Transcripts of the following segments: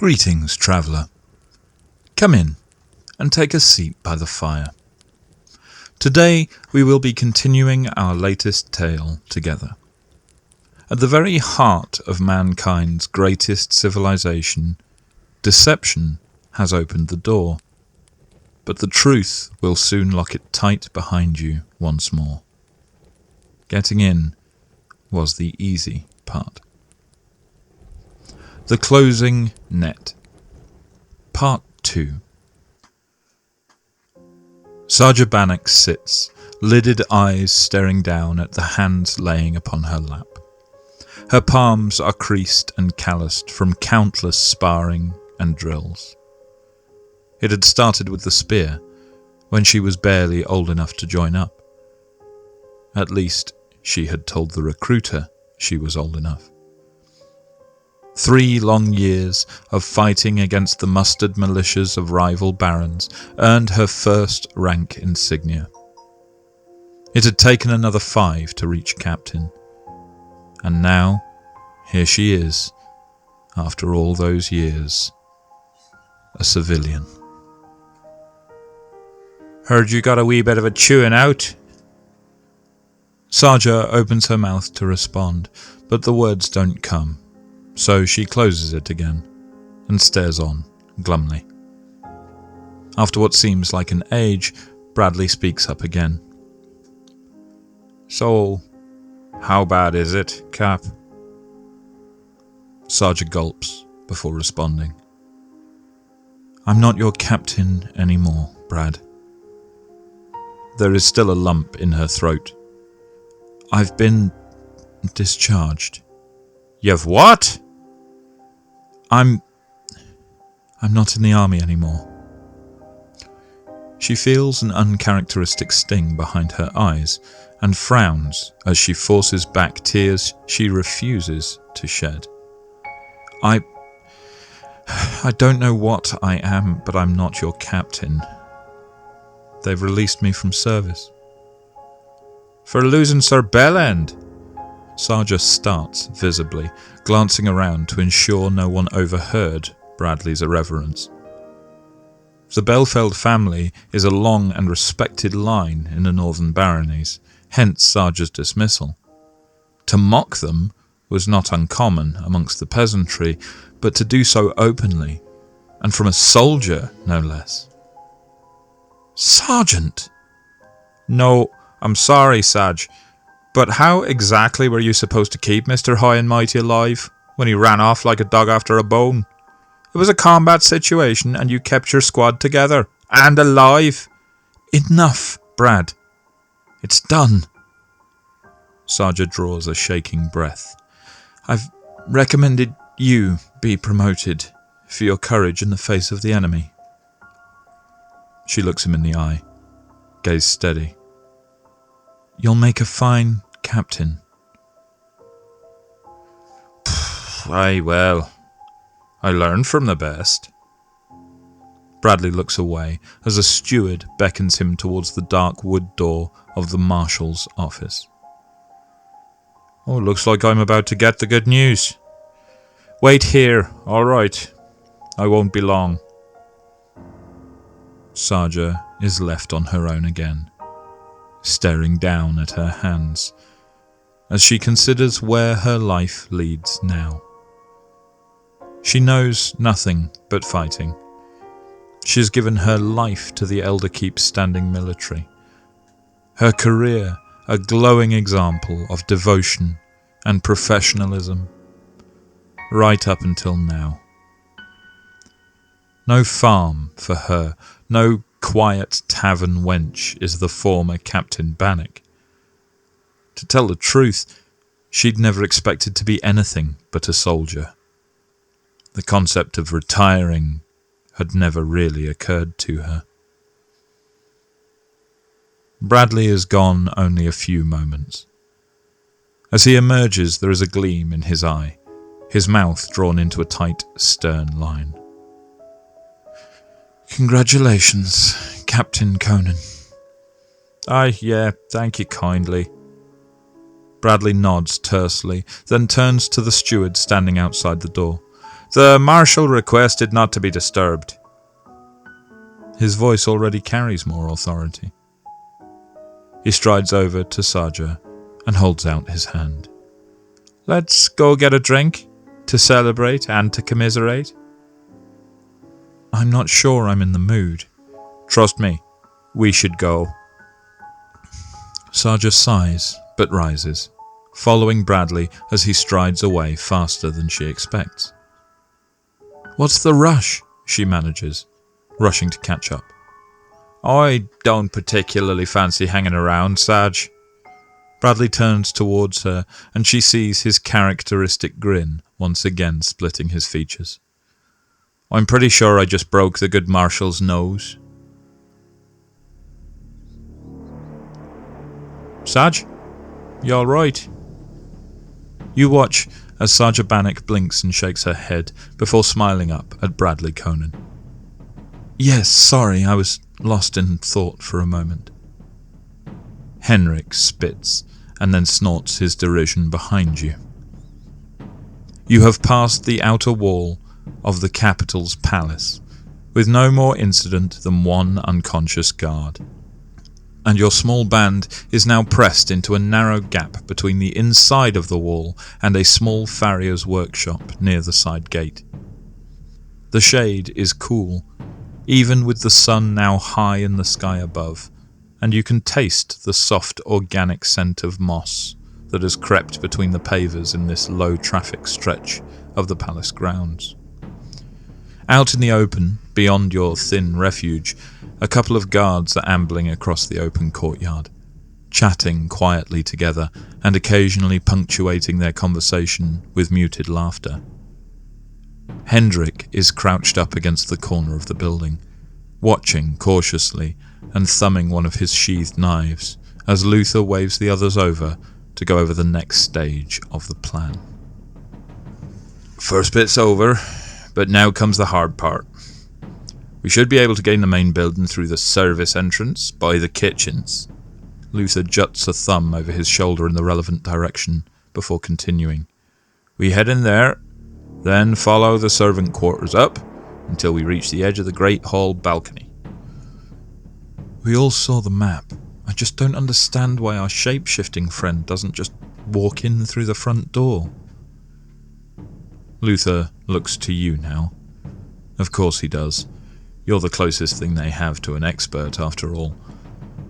Greetings, traveller. Come in and take a seat by the fire. Today we will be continuing our latest tale together. At the very heart of mankind's greatest civilization, deception has opened the door, but the truth will soon lock it tight behind you once more. Getting in was the easy part. The Closing Net. Part 2. Saja Bannock sits, lidded eyes staring down at the hands laying upon her lap. Her palms are creased and calloused from countless sparring and drills. It had started with the spear, when she was barely old enough to join up. At least, she had told the recruiter she was old enough. 3 long years of fighting against the mustered militias of rival barons earned her first rank insignia. It had taken another 5 to reach captain. And now, here she is, after all those years, a civilian. Heard you got a wee bit of a chewing out. Saja opens her mouth to respond, but the words don't come. So she closes it again, and stares on, glumly. After what seems like an age, Bradley speaks up again. So, how bad is it, Cap? Saja gulps before responding. I'm not your captain anymore, Brad. There is still a lump in her throat. I've been discharged. You've what? I'm not in the army anymore. She feels an uncharacteristic sting behind her eyes and frowns as she forces back tears she refuses to shed. I don't know what I am, but I'm not your captain. They've released me from service. For losing Sir Bellend? Saja starts visibly, glancing around to ensure no one overheard Bradley's irreverence. The Belfeld family is a long and respected line in the northern baronies, hence Saja's dismissal. To mock them was not uncommon amongst the peasantry, but to do so openly, and from a soldier, no less. Sergeant! No, I'm sorry, Saj. But how exactly were you supposed to keep Mr. High and Mighty alive when he ran off like a dog after a bone? It was a combat situation and you kept your squad together and alive. Enough, Brad. It's done. Saja draws a shaking breath. I've recommended you be promoted for your courage in the face of the enemy. She looks him in the eye, gaze steady. You'll make a fine captain. Aye, well, I learned from the best. Bradley looks away as a steward beckons him towards the dark wood door of the marshal's office. Oh, looks like I'm about to get the good news. Wait here, all right. I won't be long. Saja is left on her own again, staring down at her hands, as she considers where her life leads now. She knows nothing but fighting. She has given her life to the Elderkeep Standing Military, her career a glowing example of devotion and professionalism, right up until now. No farm for her, no quiet tavern wench is the former Captain Bannock. To tell the truth, she'd never expected to be anything but a soldier. The concept of retiring had never really occurred to her. Bradley is gone only a few moments. As he emerges, there is a gleam in his eye, his mouth drawn into a tight, stern line. Congratulations, Captain Conan. Aye, yeah, thank you kindly. Bradley nods tersely, then turns to the steward standing outside the door. The Marshal requested not to be disturbed. His voice already carries more authority. He strides over to Saja and holds out his hand. Let's go get a drink, to celebrate and to commiserate. I'm not sure I'm in the mood. Trust me, we should go. Saja sighs, but rises, following Bradley as he strides away faster than she expects. What's the rush? She manages, rushing to catch up. I don't particularly fancy hanging around, Saj. Bradley turns towards her, and she sees his characteristic grin once again splitting his features. I'm pretty sure I just broke the good Marshal's nose. Saj, you alright? You watch as Saja Bannock blinks and shakes her head before smiling up at Bradley Conan. Yes, sorry, I was lost in thought for a moment. Henrik spits and then snorts his derision behind you. You have passed the outer wall of the capital's palace, with no more incident than one unconscious guard, and your small band is now pressed into a narrow gap between the inside of the wall and a small farrier's workshop near the side gate. The shade is cool, even with the sun now high in the sky above, and you can taste the soft organic scent of moss that has crept between the pavers in this low-traffic stretch of the palace grounds. Out in the open, beyond your thin refuge, a couple of guards are ambling across the open courtyard, chatting quietly together and occasionally punctuating their conversation with muted laughter. Hendrik is crouched up against the corner of the building, watching cautiously and thumbing one of his sheathed knives as Luther waves the others over to go over the next stage of the plan. First bit's over, but now comes the hard part. We should be able to gain the main building through the service entrance by the kitchens. Luther juts a thumb over his shoulder in the relevant direction before continuing. We head in there, then follow the servant quarters up until we reach the edge of the great hall balcony. We all saw the map. I just don't understand why our shape-shifting friend doesn't just walk in through the front door. Luther looks to you now. Of course he does. You're the closest thing they have to an expert, after all.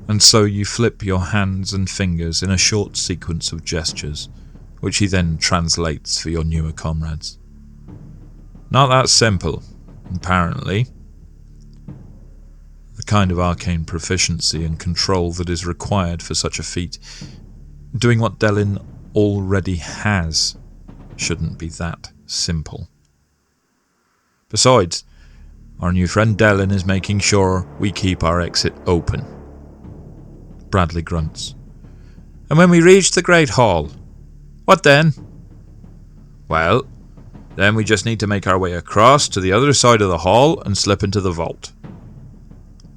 And so you flip your hands and fingers in a short sequence of gestures, which he then translates for your newer comrades. Not that simple, apparently. The kind of arcane proficiency and control that is required for such a feat, doing what Delin already has, shouldn't be that simple. Besides, our new friend Delin is making sure we keep our exit open. Bradley grunts. And when we reach the Great Hall, what then? Well, then we just need to make our way across to the other side of the hall and slip into the vault.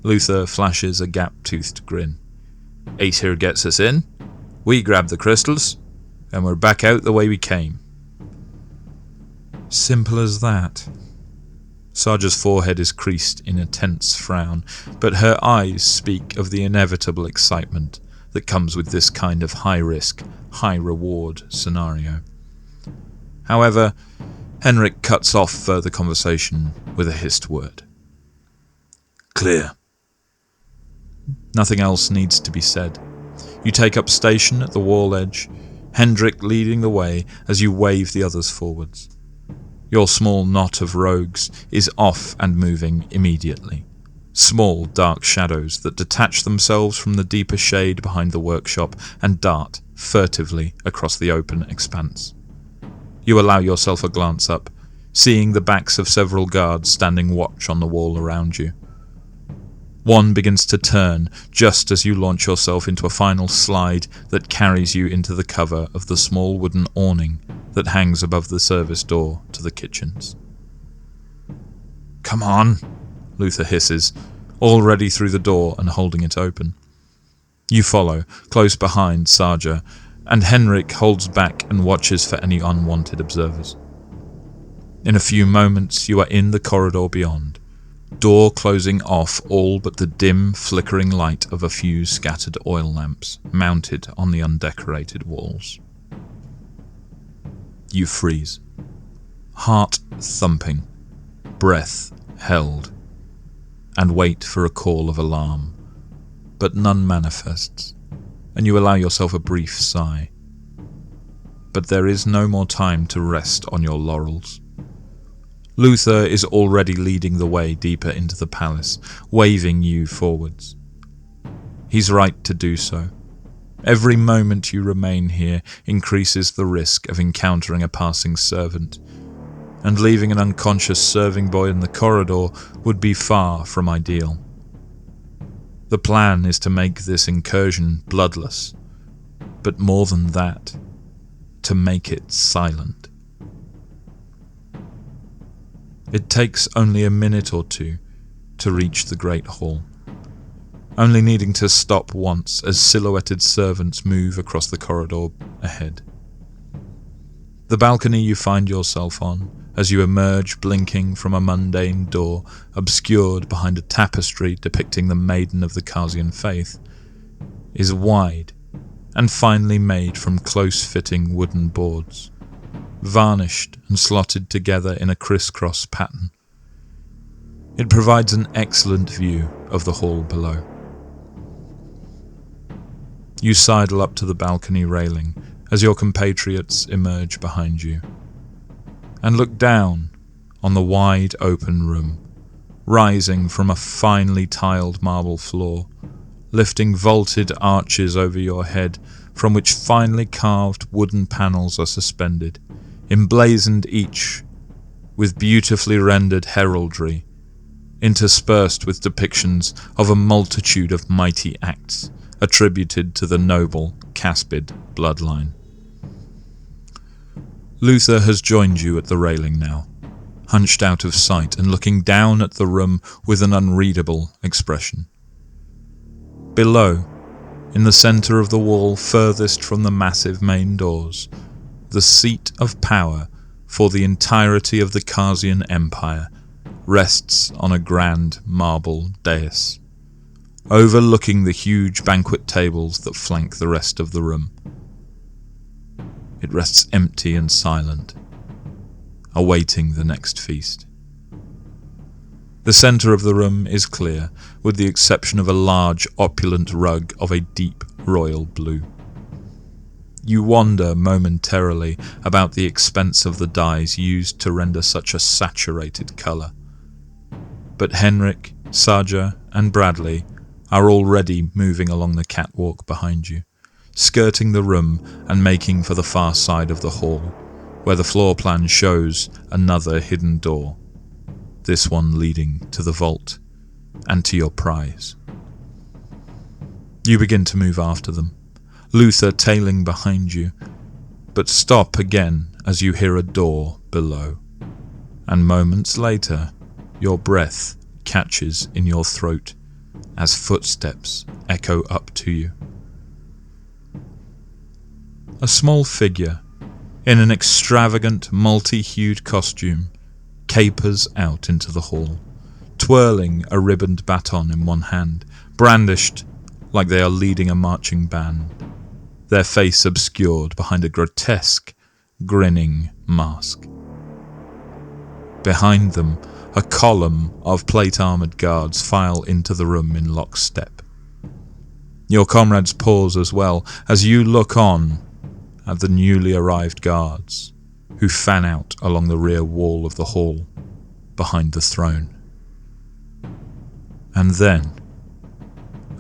Luther flashes a gap-toothed grin. Ace here gets us in, we grab the crystals, and we're back out the way we came. Simple as that. Saja's forehead is creased in a tense frown, but her eyes speak of the inevitable excitement that comes with this kind of high-risk, high-reward scenario. However, Henrik cuts off further conversation with a hissed word. Clear. Nothing else needs to be said. You take up station at the wall edge, Hendrik leading the way as you wave the others forwards. Your small knot of rogues is off and moving immediately. Small, dark shadows that detach themselves from the deeper shade behind the workshop and dart furtively across the open expanse. You allow yourself a glance up, seeing the backs of several guards standing watch on the wall around you. One begins to turn just as you launch yourself into a final slide that carries you into the cover of the small wooden awning that hangs above the service door to the kitchens. Come on, Luther hisses, already through the door and holding it open. You follow, close behind Saja, and Henrik holds back and watches for any unwanted observers. In a few moments you are in the corridor beyond, door closing off all but the dim, flickering light of a few scattered oil lamps mounted on the undecorated walls. You freeze, heart thumping, breath held, and wait for a call of alarm, but none manifests, and you allow yourself a brief sigh. But there is no more time to rest on your laurels. Luther is already leading the way deeper into the palace, waving you forwards. He's right to do so. Every moment you remain here increases the risk of encountering a passing servant, and leaving an unconscious serving boy in the corridor would be far from ideal. The plan is to make this incursion bloodless, but more than that, to make it silent. It takes only a minute or two to reach the Great Hall, only needing to stop once as silhouetted servants move across the corridor ahead. The balcony you find yourself on, as you emerge blinking from a mundane door obscured behind a tapestry depicting the Maiden of the Khazian faith, is wide and finely made from close-fitting wooden boards, varnished and slotted together in a crisscross pattern. It provides an excellent view of the hall below. You sidle up to the balcony railing as your compatriots emerge behind you, and look down on the wide open room, rising from a finely tiled marble floor, lifting vaulted arches over your head from which finely carved wooden panels are suspended, emblazoned each with beautifully rendered heraldry, interspersed with depictions of a multitude of mighty acts attributed to the noble Caspid bloodline. Luther has joined you at the railing now, hunched out of sight and looking down at the room with an unreadable expression. Below, in the centre of the wall furthest from the massive main doors, the seat of power for the entirety of the Khazian Empire rests on a grand marble dais, overlooking the huge banquet tables that flank the rest of the room. It rests empty and silent, awaiting the next feast. The centre of the room is clear, with the exception of a large, opulent rug of a deep royal blue. You wonder momentarily about the expense of the dyes used to render such a saturated colour. But Henrik, Saja, and Bradley are already moving along the catwalk behind you, skirting the room and making for the far side of the hall, where the floor plan shows another hidden door, this one leading to the vault and to your prize. You begin to move after them, Luther tailing behind you, but stop again as you hear a door below, and moments later your breath catches in your throat as footsteps echo up to you. A small figure in an extravagant, multi-hued costume capers out into the hall, twirling a ribboned baton in one hand, brandished like they are leading a marching band, their face obscured behind a grotesque, grinning mask. Behind them, a column of plate-armoured guards file into the room in lockstep. Your comrades pause as well as you look on at the newly arrived guards, who fan out along the rear wall of the hall behind the throne. And then,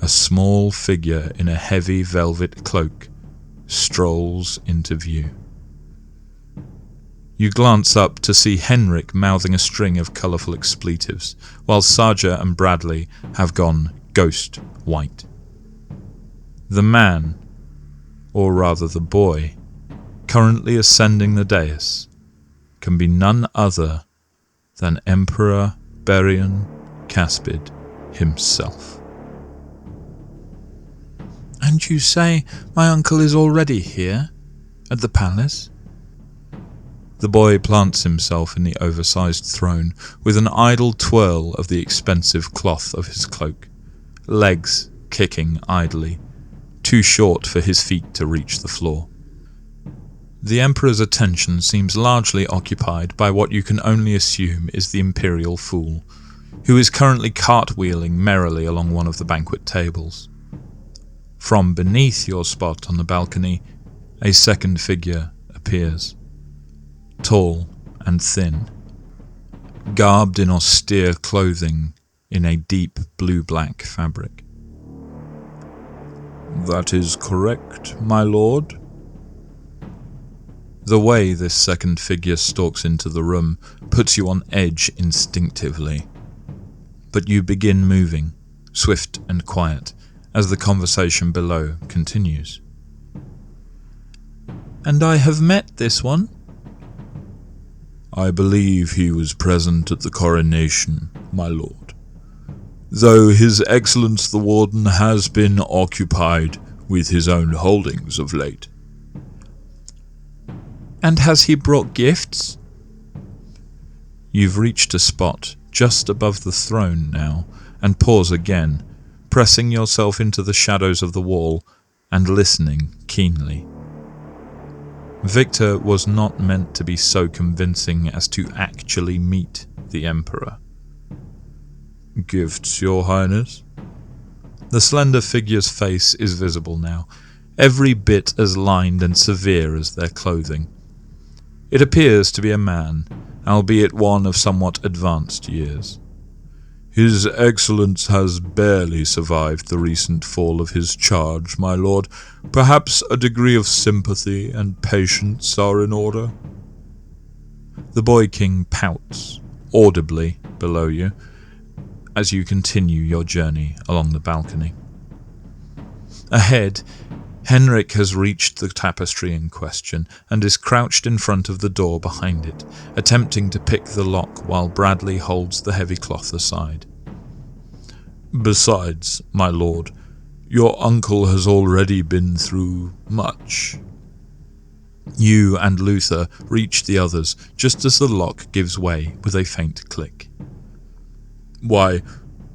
a small figure in a heavy velvet cloak strolls into view. You glance up to see Henrik mouthing a string of colourful expletives, while Saja and Bradley have gone ghost white. The man, or rather the boy, currently ascending the dais, can be none other than Emperor Berian Caspid himself. "And you say my uncle is already here, at the palace?" The boy plants himself in the oversized throne with an idle twirl of the expensive cloth of his cloak, legs kicking idly, too short for his feet to reach the floor. The Emperor's attention seems largely occupied by what you can only assume is the imperial fool, who is currently cartwheeling merrily along one of the banquet tables. From beneath your spot on the balcony, a second figure appears, tall and thin, garbed in austere clothing in a deep blue-black fabric. "That is correct, my lord." The way this second figure stalks into the room puts you on edge instinctively, but you begin moving, swift and quiet, as the conversation below continues. "And I have met this one?" "I believe he was present at the coronation, my lord, though His Excellence the Warden has been occupied with his own holdings of late." "And has he brought gifts?" You've reached a spot just above the throne now, and pause again, pressing yourself into the shadows of the wall and listening keenly. Victor was not meant to be so convincing as to actually meet the Emperor. "Gifts, your highness?" The slender figure's face is visible now, every bit as lined and severe as their clothing. It appears to be a man, albeit one of somewhat advanced years. "His Excellence has barely survived the recent fall of his charge, my lord. Perhaps a degree of sympathy and patience are in order." The boy king pouts, audibly, below you, as you continue your journey along the balcony. Ahead, Henrik has reached the tapestry in question and is crouched in front of the door behind it, attempting to pick the lock while Bradley holds the heavy cloth aside. "Besides, my lord, your uncle has already been through much." You and Luther reach the others just as the lock gives way with a faint click. "Why,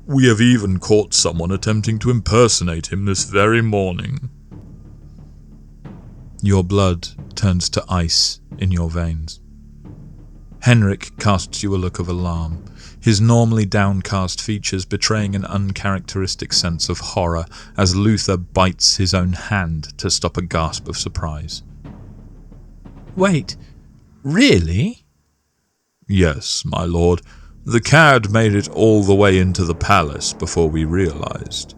we have even caught someone attempting to impersonate him this very morning." Your blood turns to ice in your veins. Henrik casts you a look of alarm, his normally downcast features betraying an uncharacteristic sense of horror as Luther bites his own hand to stop a gasp of surprise. "Wait, really?" "Yes, my lord. The cad made it all the way into the palace before we realized."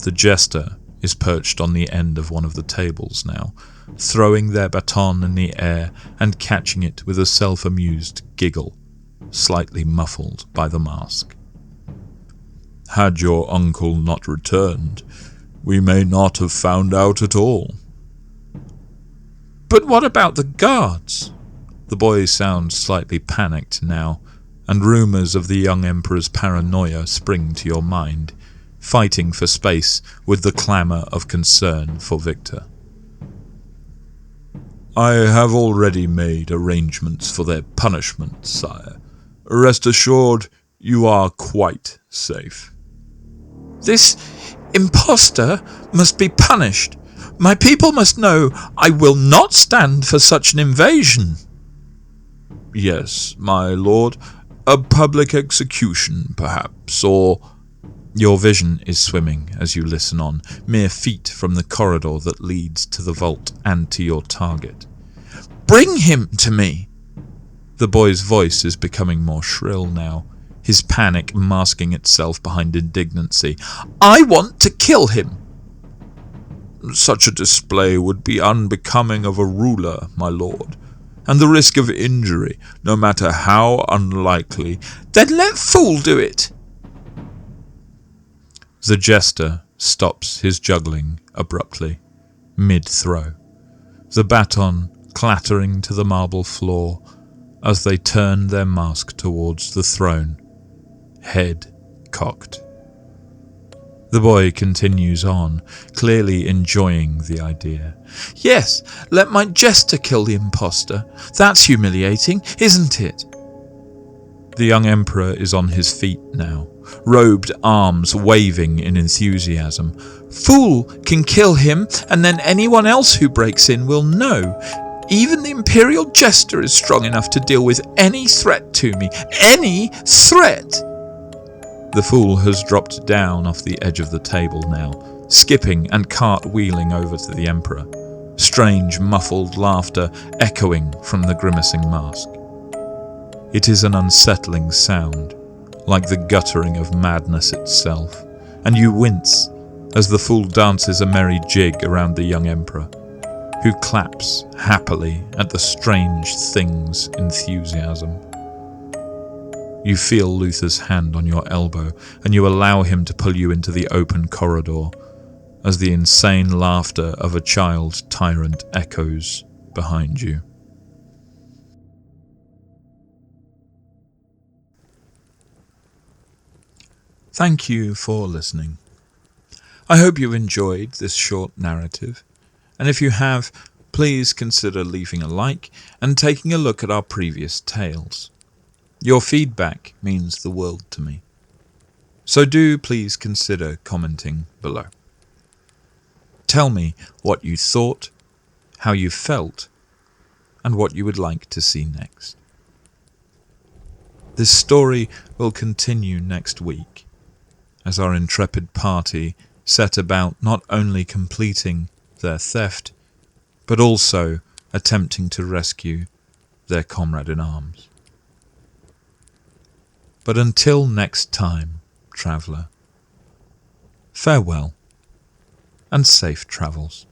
The jester is perched on the end of one of the tables now, throwing their baton in the air and catching it with a self-amused giggle, slightly muffled by the mask. "Had your uncle not returned, we may not have found out at all." "But what about the guards?" The boy sounds slightly panicked now, and rumours of the young emperor's paranoia spring to your mind, fighting for space with the clamour of concern for Victor. "I have already made arrangements for their punishment, sire. Rest assured, you are quite safe." "This impostor must be punished. My people must know I will not stand for such an invasion." "Yes, my lord. A public execution, perhaps, or—" Your vision is swimming as you listen on, mere feet from the corridor that leads to the vault and to your target. "Bring him to me!" The boy's voice is becoming more shrill now, his panic masking itself behind indignancy. "I want to kill him!" "Such a display would be unbecoming of a ruler, my lord, and the risk of injury, no matter how unlikely—" "Then let Fool do it!" The jester stops his juggling abruptly, mid-throw, the baton clattering to the marble floor as they turn their mask towards the throne, head cocked. The boy continues on, clearly enjoying the idea. Yes, let my jester kill the impostor. That's humiliating, isn't it? The young emperor is on his feet now, robed arms waving in enthusiasm. Fool can kill him, and then anyone else who breaks in will know. Even the imperial jester is strong enough to deal with any threat to me. Any threat! The fool has dropped down off the edge of the table now, skipping and cartwheeling over to the emperor, strange muffled laughter echoing from the grimacing mask. It is an unsettling sound, like the guttering of madness itself, and you wince as the fool dances a merry jig around the young emperor, who claps happily at the strange thing's enthusiasm. You feel Luther's hand on your elbow, and you allow him to pull you into the open corridor, as the insane laughter of a child tyrant echoes behind you. Thank you for listening. I hope you enjoyed this short narrative, and if you have, please consider leaving a like and taking a look at our previous tales. Your feedback means the world to me, so do please consider commenting below. Tell me what you thought, how you felt, and what you would like to see next. This story will continue next week, as our intrepid party set about not only completing their theft, but also attempting to rescue their comrade in arms. But until next time, traveller, farewell and safe travels.